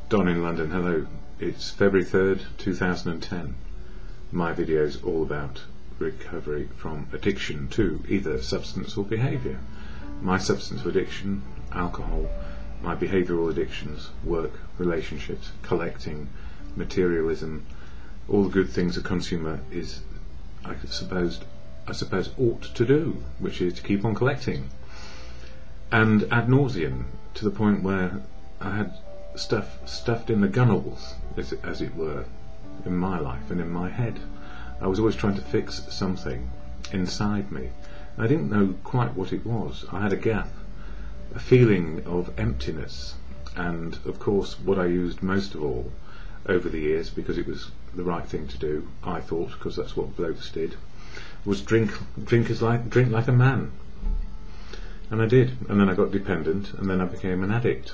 Don in London, hello. It's February 3rd, 2010. My video is all about recovery from addiction to either substance or behaviour. My substance addiction, alcohol, my behavioural addictions, work, relationships, collecting, materialism, all the good things a consumer is, I suppose ought to do, which is to keep on collecting. And ad nauseum, to the point where I had stuff stuffed in the gunnels, as it were, in my life and in my head. I was always trying to fix something inside me. I didn't know quite what it was. I had a gap, a feeling of emptiness, and of course what I used most of all over the years, because it was the right thing to do, I thought, because that's what blokes did, was drink like a man. And I did, and then I got dependent, and then I became an addict.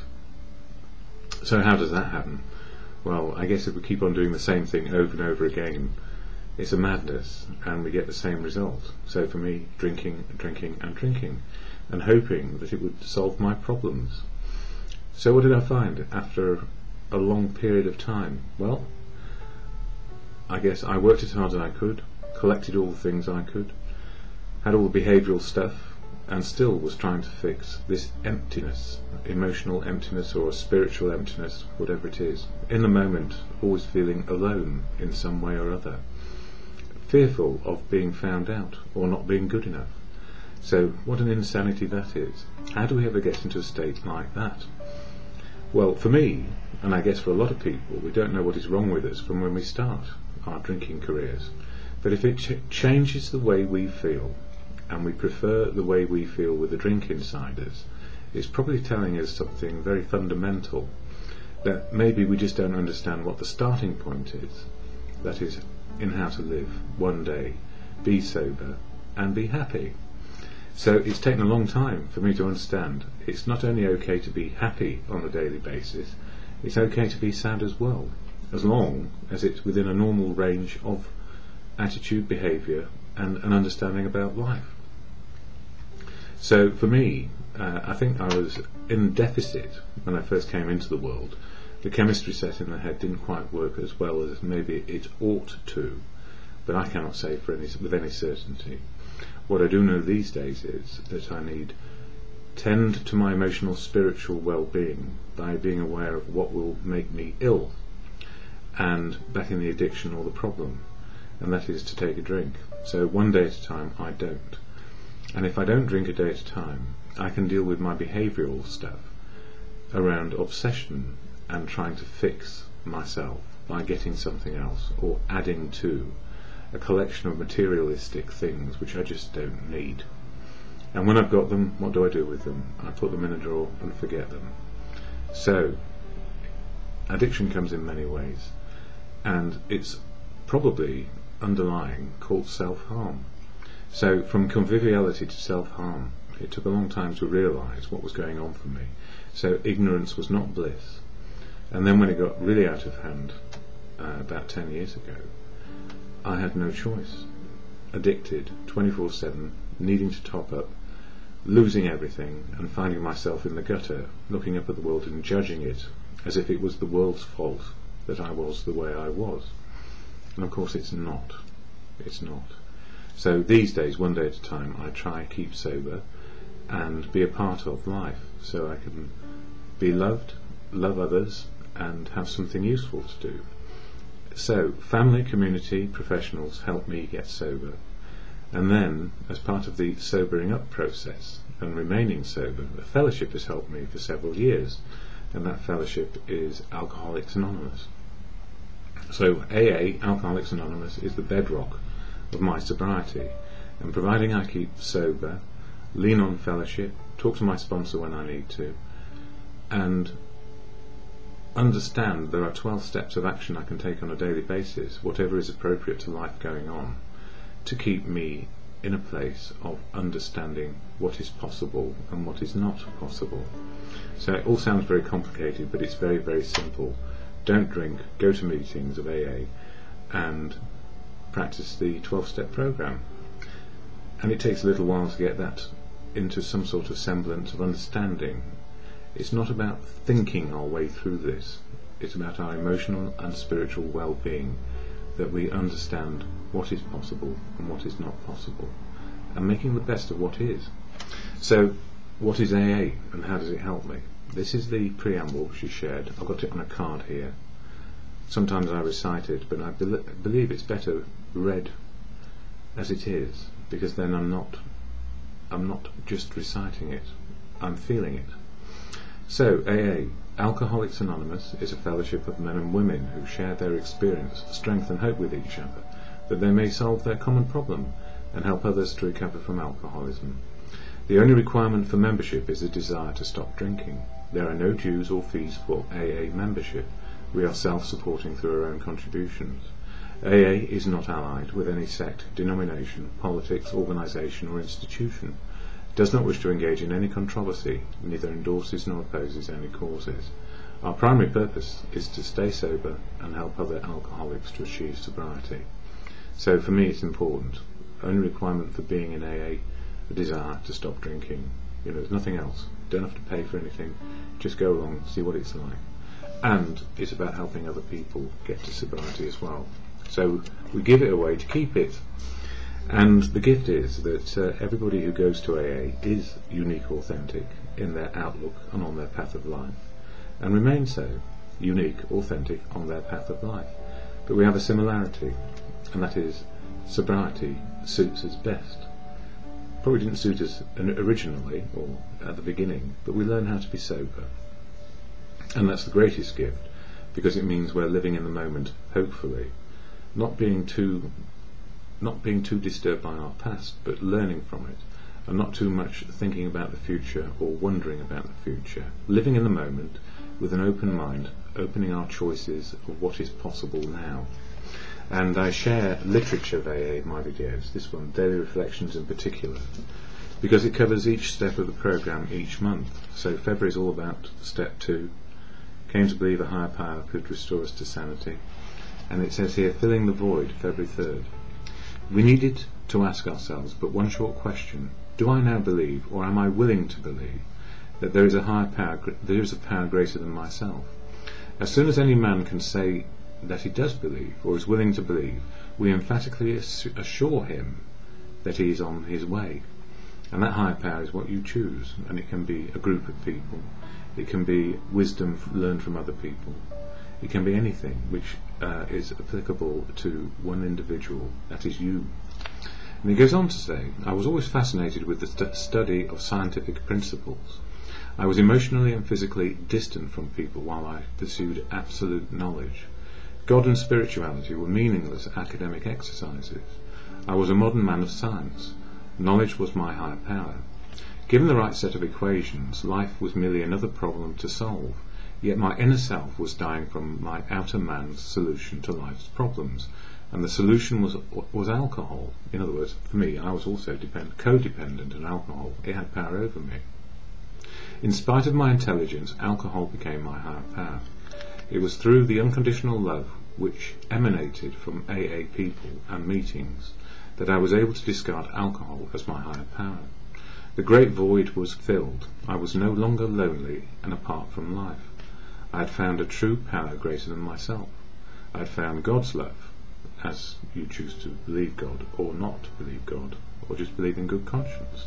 So how does that happen? Well, I guess if we keep on doing the same thing over and over again, it's a madness, and we get the same result. So for me, drinking, and hoping that it would solve my problems. So what did I find after a long period of time? Well, I guess I worked as hard as I could, collected all the things I could, had all the behavioural stuff, and still was trying to fix this emptiness, emotional emptiness or spiritual emptiness, whatever it is. In the moment, always feeling alone in some way or other, fearful of being found out or not being good enough. So what an insanity that is. How do we ever get into a state like that? Well, for me, and I guess for a lot of people, we don't know what is wrong with us from when we start our drinking careers. But if it changes the way we feel, and we prefer the way we feel with the drink inside us, it's probably telling us something very fundamental, that maybe we just don't understand what the starting point is, that is, in how to live one day, be sober, and be happy. So it's taken a long time for me to understand it's not only okay to be happy on a daily basis, it's okay to be sad as well, as long as it's within a normal range of attitude, behaviour, and an understanding about life. So for me, I think I was in deficit when I first came into the world. The chemistry set in the head didn't quite work as well as maybe it ought to, but I cannot say with any certainty. What I do know these days is that I need tend to my emotional spiritual well-being by being aware of what will make me ill and back in the addiction or the problem, and that is to take a drink. So one day at a time I don't. And if I don't drink a day at a time, I can deal with my behavioural stuff around obsession and trying to fix myself by getting something else or adding to a collection of materialistic things which I just don't need. And when I've got them, what do I do with them? I put them in a drawer and forget them. So addiction comes in many ways, and it's probably underlying called self-harm. So from conviviality to self-harm, it took a long time to realise what was going on for me. So ignorance was not bliss. And then when it got really out of hand, about 10 years ago, I had no choice. Addicted, 24/7, needing to top up, losing everything, and finding myself in the gutter, looking up at the world and judging it as if it was the world's fault that I was the way I was. And of course it's not. It's not. So these days, one day at a time, I try to keep sober and be a part of life, so I can be loved, love others, and have something useful to do. So family, community, professionals help me get sober, and then as part of the sobering up process and remaining sober, a fellowship has helped me for several years, and that fellowship is Alcoholics Anonymous. So AA, Alcoholics Anonymous, is the bedrock of my sobriety, and providing I keep sober, lean on fellowship, talk to my sponsor when I need to, and understand there are 12 steps of action I can take on a daily basis, whatever is appropriate to life going on, to keep me in a place of understanding what is possible and what is not possible. So it all sounds very complicated, but it's very, very simple. Don't drink, go to meetings of AA, and practice the 12-step program. And it takes a little while to get that into some sort of semblance of understanding. It's not about thinking our way through this. It's about our emotional and spiritual well-being, that we understand what is possible and what is not possible, and making the best of what is. So, what is AA and how does it help me? This is the preamble she shared. I've got it on a card here. Sometimes I recite it, but I believe it's better read as it is, because then I'm not just reciting it, I'm feeling it. So, AA, Alcoholics Anonymous, is a fellowship of men and women who share their experience, strength and hope with each other, that they may solve their common problem and help others to recover from alcoholism. The only requirement for membership is a desire to stop drinking. There are no dues or fees for AA membership. We are self-supporting through our own contributions. AA is not allied with any sect, denomination, politics, organisation or institution. It does not wish to engage in any controversy, neither endorses nor opposes any causes. Our primary purpose is to stay sober and help other alcoholics to achieve sobriety. So for me it's important. Only requirement for being in AA, a desire to stop drinking. There's nothing else. Don't have to pay for anything. Just go along, see what it's like. And it's about helping other people get to sobriety as well. So we give it away to keep it. And the gift is that everybody who goes to AA is unique, authentic in their outlook and on their path of life, and remain so, unique, authentic on their path of life. But we have a similarity, and that is sobriety suits us best. Probably didn't suit us originally or at the beginning, but we learn how to be sober. And that's the greatest gift, because it means we're living in the moment, hopefully, not being too disturbed by our past, but learning from it, and not too much thinking about the future or wondering about the future. Living in the moment with an open mind, opening our choices of what is possible now. And I share literature of AA in my videos, this one, Daily Reflections in particular, because it covers each step of the programme each month. So February is all about step 2, came to believe a higher power could restore us to sanity. And it says here, filling the void, February 3rd. We needed to ask ourselves but one short question: do I now believe, or am I willing to believe, that there is a higher power, there is a power greater than myself? As soon as any man can say that he does believe, or is willing to believe, we emphatically assure him that he is on his way. And that higher power is what you choose, and it can be a group of people, it can be wisdom learned from other people, it can be anything which is applicable to one individual, that is you. And he goes on to say, I was always fascinated with the study of scientific principles. I was emotionally and physically distant from people while I pursued absolute knowledge. God and spirituality were meaningless academic exercises. I was a modern man of science. Knowledge was my higher power. Given the right set of equations, life was merely another problem to solve. Yet my inner self was dying from my outer man's solution to life's problems, and the solution was alcohol. In other words, for me, I was also codependent on alcohol. It had power over me. In spite of my intelligence, alcohol became my higher power. It was through the unconditional love which emanated from AA people and meetings that I was able to discard alcohol as my higher power. The great void was filled. I was no longer lonely and apart from life. I had found a true power greater than myself. I had found God's love, as you choose to believe God or not believe God, or just believe in good conscience.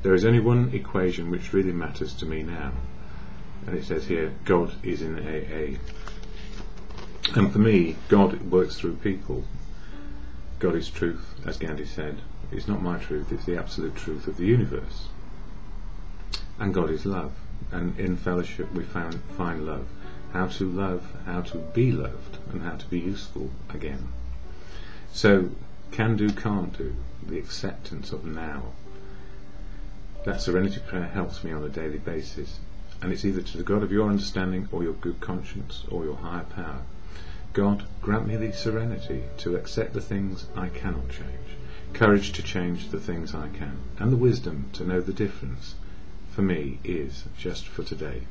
There is only one equation which really matters to me now, and it says here, God is in AA. And for me, God works through people. God is truth, as Gandhi said. It's not my truth, it's the absolute truth of the universe. And God is love, and in fellowship we find love. How to love, how to be loved, and how to be useful again. So, can do, can't do, the acceptance of now. That serenity prayer helps me on a daily basis, and it's either to the God of your understanding or your good conscience or your higher power. God, grant me the serenity to accept the things I cannot change, courage to change the things I can, and the wisdom to know the difference for me is just for today.